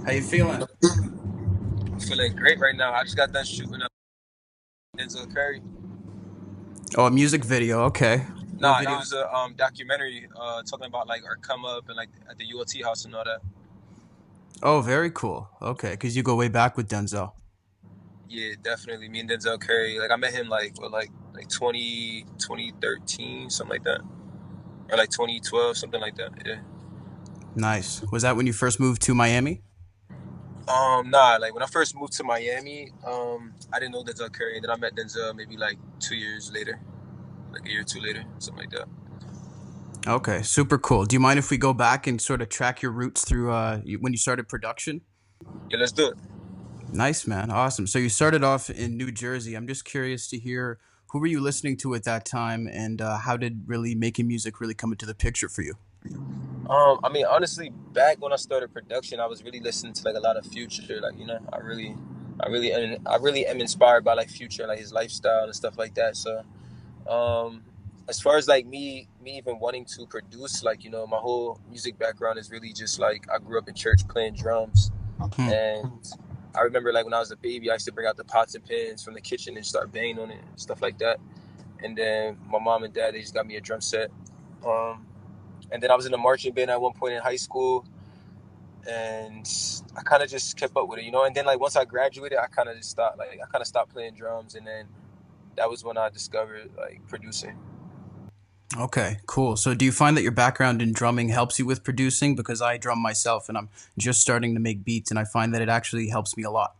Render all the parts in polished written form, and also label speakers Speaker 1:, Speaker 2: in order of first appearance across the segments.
Speaker 1: How you feeling?
Speaker 2: I'm feeling great right now. I just got done shooting up Denzel Curry.
Speaker 1: Oh, a music video. Okay. What
Speaker 2: Nah, it
Speaker 1: video?
Speaker 2: was a documentary talking about like our come up and like at the ULT house and all that.
Speaker 1: Oh, very cool. Okay, because you go way back with Denzel.
Speaker 2: Yeah, definitely. Me and Denzel Curry. Like I met him like 2013, something like that, or like 2012, something like that. Yeah.
Speaker 1: Nice. Was that when you first moved to Miami?
Speaker 2: Nah. Like when I first moved to Miami, I didn't know Denzel Curry, and then I met Denzel maybe like 2 years later, like a year or two later, something like that.
Speaker 1: Okay, super cool. Do you mind if we go back and sort of track your roots through when you started production?
Speaker 2: Yeah, let's do it.
Speaker 1: Nice, man. Awesome. So you started off in New Jersey. I'm just curious to hear who were you listening to at that time, and how did really making music really come into the picture for you?
Speaker 2: I mean, honestly, back when I started production, I was really listening to like a lot of Future. Like, I really am inspired by like Future, like his lifestyle and stuff like that. So, um, as far as like me even wanting to produce, like my whole music background is really just like I grew up in church playing drums,
Speaker 1: Hmm.
Speaker 2: and I remember like when I was a baby, I used to bring out the pots and pans from the kitchen and start banging on it and stuff like that. And then my mom and dad they just got me a drum set. Um, and then I was in a marching band at one point in high school, and I kind of just kept up with it. And then like once I graduated, I kind of just stopped. Like I kind of stopped playing drums, and then that was when I discovered like producing.
Speaker 1: Okay, cool. So do you find that your background in drumming helps you with producing? Because I drum myself and I'm just starting to make beats and I find that it actually helps me a lot.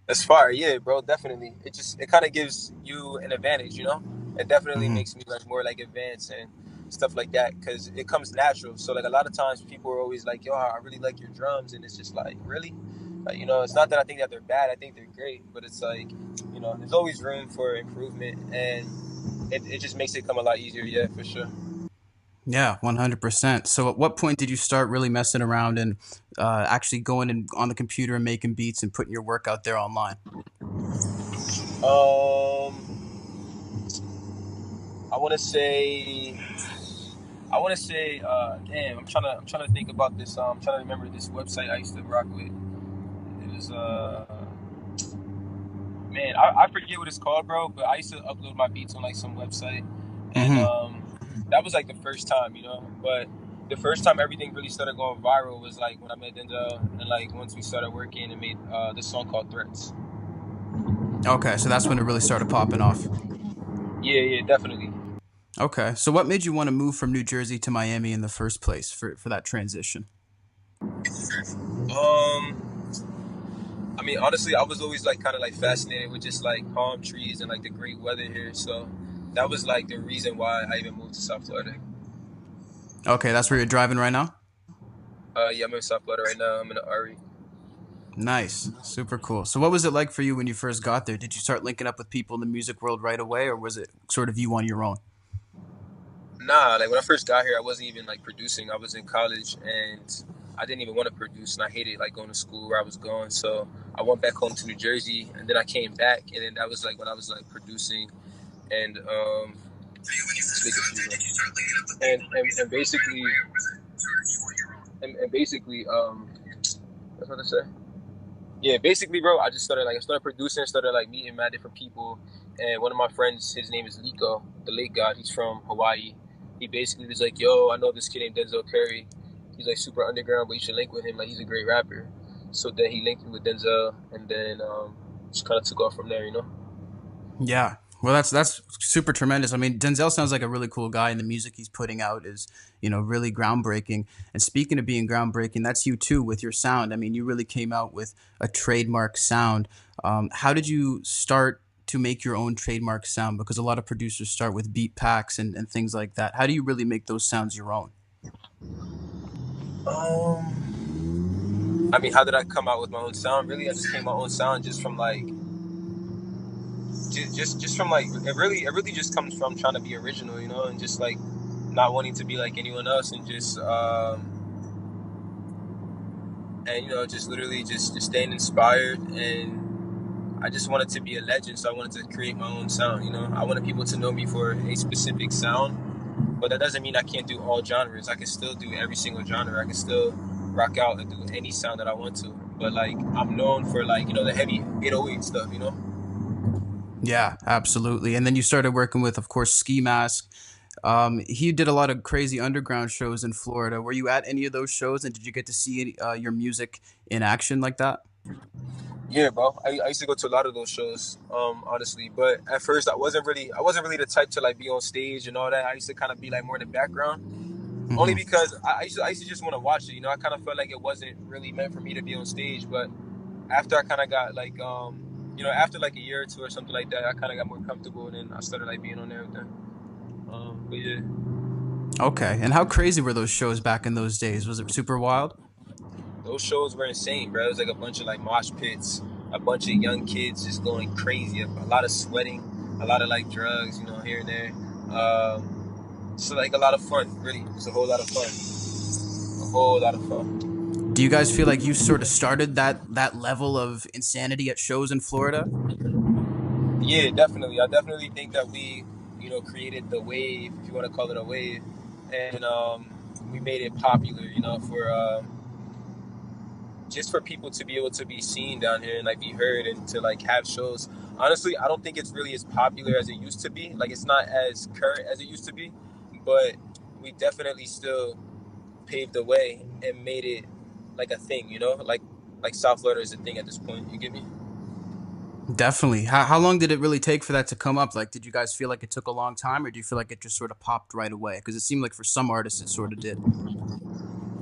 Speaker 2: That's fire, yeah, bro. Definitely, it kind of gives you an advantage. It definitely
Speaker 1: Hmm.
Speaker 2: makes me like more like advanced and stuff like that because it comes natural. So like a lot of times people are always like, "Yo, I really like your drums," and it's just like, really, like, it's not that I think that they're bad. I think they're great, but it's like, there's always room for improvement, and it just makes it come a lot easier. Yeah, for sure.
Speaker 1: Yeah, 100%. So at what point did you start really messing around and actually going and on the computer and making beats and putting your work out there online?
Speaker 2: Um, I want to say. I want to say, damn, I'm trying to think about this. I'm trying to remember this website I used to rock with. It was, man, I forget what it's called, bro. But I used to upload my beats on like some website, and
Speaker 1: Hmm.
Speaker 2: that was like the first time. But the first time everything really started going viral was like when I met Denzel, and like once we started working and made this song called Threats.
Speaker 1: Okay, so that's when it really started popping off.
Speaker 2: Yeah, yeah, definitely.
Speaker 1: Okay, so what made you want to move from New Jersey to Miami in the first place for that transition?
Speaker 2: Um, I mean, honestly, I was always like kind of like fascinated with just like palm trees and like the great weather here. So that was like the reason why I even moved to South Florida.
Speaker 1: Okay, that's where you're driving right now?
Speaker 2: Yeah, I'm in South Florida right now. I'm in the RE.
Speaker 1: Nice. Super cool. So what was it like for you when you first got there? Did you start linking up with people in the music world right away or was it sort of you on your own?
Speaker 2: Nah, like when I first got here, I wasn't even like producing. I was in college and I didn't even want to produce, and I hated like going to school where I was going. So I went back home to New Jersey, and then I came back, and then that was like when I was like producing and and basically and basically that's what I say. Yeah, basically, bro, I started producing, started like meeting mad different people, and one of my friends, his name is Liko, the late god. He's from Hawaii. He basically was like, "Yo, I know this kid named Denzel Curry. He's like super underground, but you should link with him. Like he's a great rapper." So then he linked me with Denzel, and then just kind of took off from there.
Speaker 1: Yeah. Well, that's super tremendous. I mean, Denzel sounds like a really cool guy, and the music he's putting out is, really groundbreaking. And speaking of being groundbreaking, that's you too with your sound. I mean, you really came out with a trademark sound. How did you start to make your own trademark sound? Because a lot of producers start with beat packs and things like that. How do you really make those sounds your own?
Speaker 2: I mean, how did I come out with my own sound? Really, I just came my own sound just from like just from like it really just comes from trying to be original, and just like not wanting to be like anyone else, and just just literally just staying inspired, and I just wanted to be a legend, so I wanted to create my own sound. I wanted people to know me for a specific sound, but that doesn't mean I can't do all genres. I can still do every single genre. I can still rock out and do any sound that I want to. but like I'm known for like the heavy 808 stuff.
Speaker 1: Yeah, absolutely. And then you started working with, of course, Ski Mask. He did a lot of crazy underground shows in Florida. Were you at any of those shows, and did you get to see your music in action like that?
Speaker 2: Yeah, bro. I used to go to a lot of those shows, honestly. But at first, I wasn't really the type to like be on stage and all that. I used to kind of be like more in the background, only
Speaker 1: Hmm.
Speaker 2: because I used to just want to watch it. I kind of felt like it wasn't really meant for me to be on stage. But after I kind of got like, after like a year or two or something like that, I kind of got more comfortable, and then I started like being on everything. But yeah.
Speaker 1: Okay. And how crazy were those shows back in those days? Was it super wild?
Speaker 2: Those shows were insane, bro. It was like a bunch of like mosh pits, a bunch of young kids just going crazy, a lot of sweating, a lot of like drugs, here and there. So like a lot of fun, really. It's a whole lot of fun, a whole lot of fun.
Speaker 1: Do you guys feel like you sort of started that level of insanity at shows in Florida?
Speaker 2: Yeah, definitely. I definitely think that we, created the wave, if you want to call it a wave, and we made it popular, for just for people to be able to be seen down here and like be heard and to like have shows. Honestly, I don't think it's really as popular as it used to be. Like it's not as current as it used to be, but we definitely still paved the way and made it like a thing. Like South Florida is a thing at this point. You get me?
Speaker 1: Definitely. How long did it really take for that to come up? Like, did you guys feel like it took a long time, or do you feel like it just sort of popped right away? Because it seemed like for some artists it sort of did.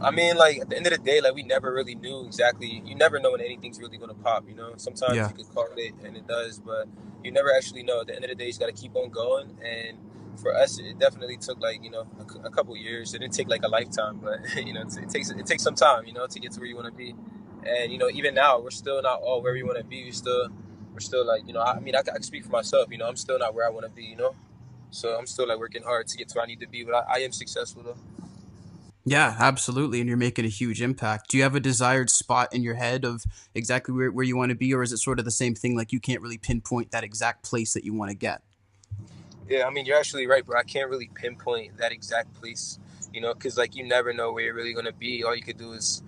Speaker 2: I mean, like at the end of the day, like we never really knew exactly. You never know when anything's really gonna pop. Sometimes
Speaker 1: Yeah.
Speaker 2: you could call it and it does, but you never actually know. At the end of the day, you just gotta keep on going. And for us, it definitely took like a couple years. It didn't take like a lifetime, but it takes some time, to get to where you want to be. And even now, we're still not all where we want to be. We're still like I mean, I can speak for myself. I'm still not where I want to be. So I'm still like working hard to get to where I need to be, but I am successful though.
Speaker 1: Yeah, absolutely. And you're making a huge impact. Do you have a desired spot in your head of exactly where you want to be, or is it sort of the same thing? Like you can't really pinpoint that exact place that you want to get?
Speaker 2: Yeah, I mean, you're actually right, bro. I can't really pinpoint that exact place, because like you never know where you're really gonna be. All you could do is,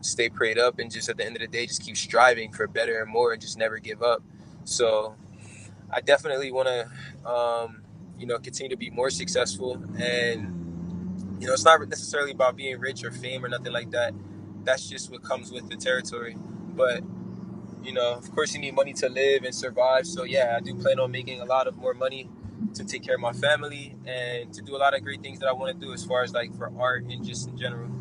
Speaker 2: stay prayed up and just at the end of the day, just keep striving for better and more and just never give up. So I definitely want to, continue to be more successful. And it's not necessarily about being rich or fame or nothing like that. That's just what comes with the territory. But of course, you need money to live and survive. So yeah, I do plan on making a lot of more money to take care of my family and to do a lot of great things that I want to do as far as like for art and just in general.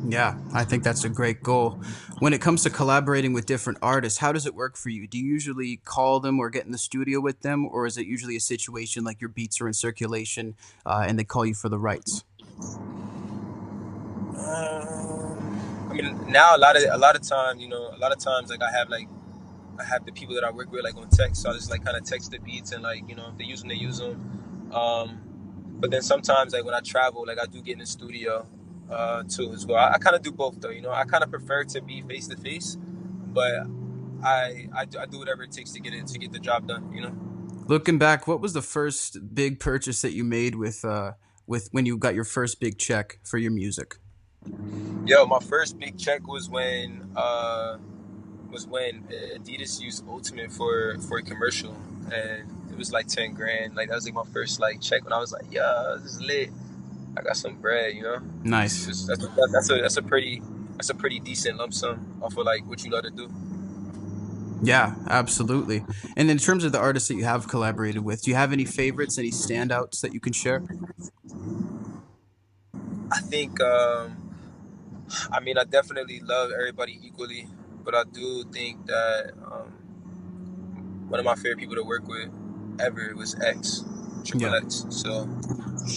Speaker 1: Yeah, I think that's a great goal. When it comes to collaborating with different artists, how does it work for you? Do you usually call them or get in the studio with them, or is it usually a situation like your beats are in circulation and they call you for the rights?
Speaker 2: I mean, now a lot of times, a lot of times like I have the people that I work with like on text, so I just like kind of text the beats and like if they use them, they use them. But then sometimes like when I travel, like I do get in the studio too as well. I kind of do both though. I kind of prefer to be face to face, but I do whatever it takes to get the job done.
Speaker 1: Looking back, what was the first big purchase that you made with when you got your first big check for your music?
Speaker 2: Yo, my first big check was when Adidas used Ultimate for a commercial, and it was like 10 grand. Like that was like my first like check when I was like, yeah, this is lit. I got some bread.
Speaker 1: Nice.
Speaker 2: That's a pretty decent lump sum off of like what you love to do.
Speaker 1: Yeah, absolutely. And in terms of the artists that you have collaborated with, do you have any favorites, any standouts that you can share?
Speaker 2: I think I mean I definitely love everybody equally, but I do think that one of my favorite people to work with ever was X, Triple
Speaker 1: Yeah,
Speaker 2: X. So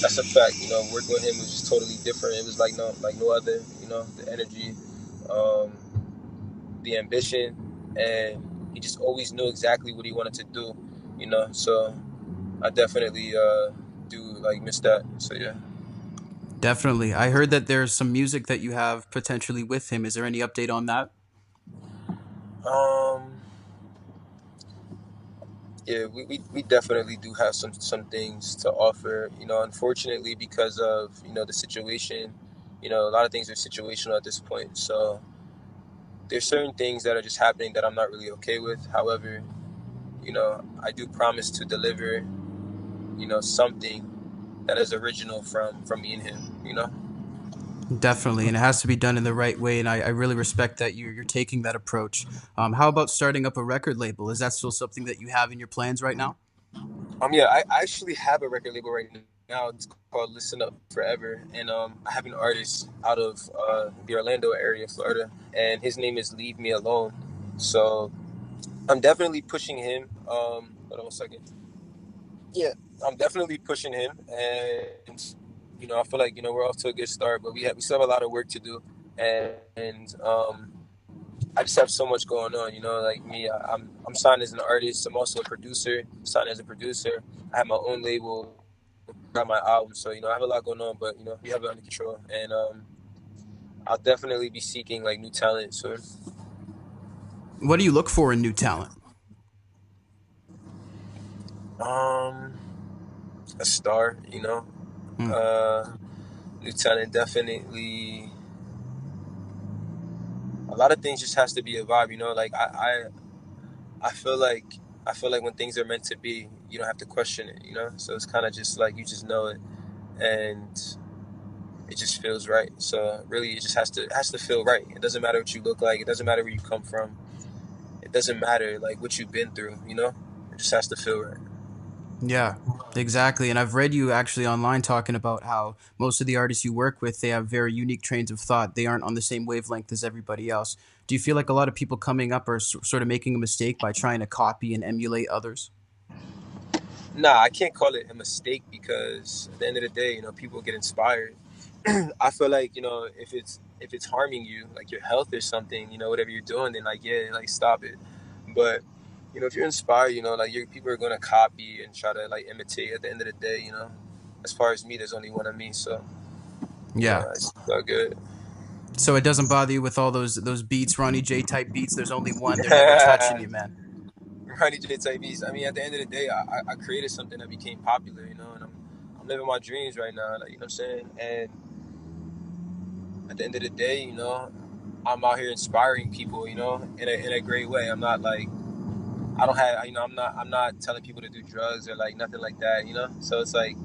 Speaker 2: that's a fact. Working with him was just totally different. It was like no other. The energy, um, the ambition, and he just always knew exactly what he wanted to do. So I definitely do like miss that. So yeah.
Speaker 1: definitely. I heard that there's some music that you have potentially with him. Is there any update on that?
Speaker 2: Um, yeah, we definitely do have some things to offer. Unfortunately, because of the situation, a lot of things are situational at this point. So there's certain things that are just happening that I'm not really okay with. However, I do promise to deliver, something that is original from me and him.
Speaker 1: Definitely, and it has to be done in the right way. And I really respect that you're taking that approach. How about starting up a record label? Is that still something that you have in your plans right now?
Speaker 2: Yeah, I actually have a record label right now. It's called Listen Up Forever, and I have an artist out of the Orlando area, Florida, and his name is Leave Me Alone. So I'm definitely pushing him. Hold on one second. Yeah, I'm definitely pushing him, and I feel like we're off to a good start, but we still have a lot of work to do, and I just have so much going on. Like me, I'm signed as an artist. I'm also a producer. Signed as a producer. I have my own label. Got my album, so I have a lot going on, but we have it under control, and I'll definitely be seeking like new talent. So
Speaker 1: What do you look for in new talent?
Speaker 2: um, a star,
Speaker 1: Hmm.
Speaker 2: uh, new talent definitely. A lot of things just has to be a vibe. Like I feel like when things are meant to be, you don't have to question it. So it's kind of just like you just know it, and it just feels right. So really, it has to feel right. It doesn't matter what you look like. It doesn't matter where you come from. It doesn't matter like what you've been through. It just has to feel right.
Speaker 1: Yeah, exactly. And I've read you actually online talking about how most of the artists you work with, they have very unique trains of thought. They aren't on the same wavelength as everybody else. Do you feel like a lot of people coming up are sort of making a mistake by trying to copy and emulate others?
Speaker 2: Nah, I can't call it a mistake because at the end of the day, people get inspired. I feel like if it's harming you, like your health or something, whatever you're doing, then like yeah, like stop it. But if you're inspired, like people are gonna copy and try to like imitate. At the end of the day, as far as me, there's only one of me, so
Speaker 1: Yeah.
Speaker 2: it's all good.
Speaker 1: So it doesn't bother you with all those beats, Ronny J type beats. There's only one. They're never touching you, man.
Speaker 2: Ronny J types. I mean, at the end of the day, I created something that became popular, and I'm living my dreams right now, like what I'm saying. And at the end of the day, I'm out here inspiring people, in a great way. I'm not like I don't have, I'm not telling people to do drugs or like nothing like that. So it's like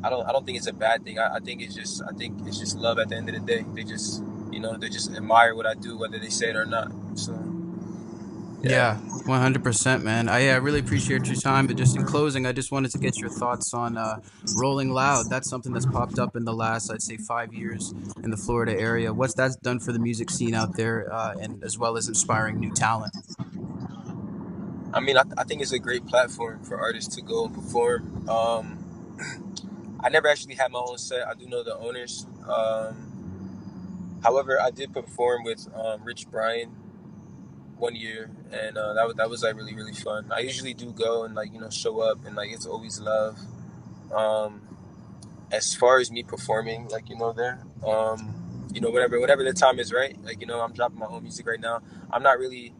Speaker 2: I don't think it's a bad thing. I think it's just love at the end of the day. They just admire what I do, whether they say it or not. So yeah.
Speaker 1: Yeah, 100%, man. I really appreciate your time. But just in closing, I just wanted to get your thoughts on Rolling Loud. That's something that's popped up in the last, I'd say, 5 years in the Florida area. What's that's done for the music scene out there, and as well as inspiring new talent?
Speaker 2: I mean, I think it's a great platform for artists to go and perform. I never actually had my own set. I do know the owners. However, I did perform with Rich Brian one year, and that was like really really fun. I usually do go and like show up, and like it's always love. Um, as far as me performing, like there, whatever the time is right. Like I'm dropping my own music right now. I'm not really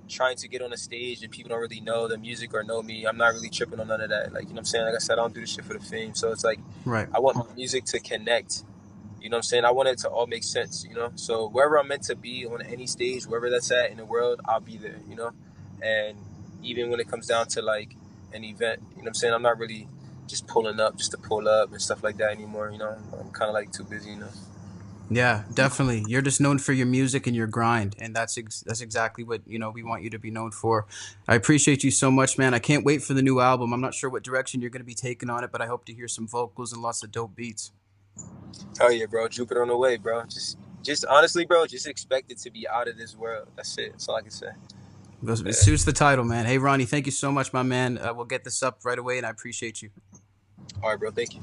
Speaker 2: trying to get on a stage and people don't really know the music or know me. I'm not really tripping on none of that. Like, what I'm saying? Like I said, I don't do this shit for the fame. So it's like
Speaker 1: Right.
Speaker 2: I want my music to connect. What I'm saying? I want it to all make sense. So wherever I'm meant to be on any stage, wherever that's at in the world, I'll be there. And even when it comes down to like an event, what I'm saying? I'm not really just pulling up just to pull up and stuff like that anymore. I'm kind of like too busy.
Speaker 1: Yeah, definitely. You're just known for your music and your grind, and that's exactly what we want you to be known for. I appreciate you so much, man. I can't wait for the new album. I'm not sure what direction you're going to be taking on it, but I hope to hear some vocals and lots of dope beats.
Speaker 2: Oh yeah, bro. Jupiter on the way, bro. Just honestly, bro, just expect it to be out of this world. That's it. That's all I can say.
Speaker 1: It
Speaker 2: Yeah.
Speaker 1: suits the title, man. Hey, Ronnie, thank you so much, my man. We'll get this up right away, and I appreciate you.
Speaker 2: All right, bro. Thank you.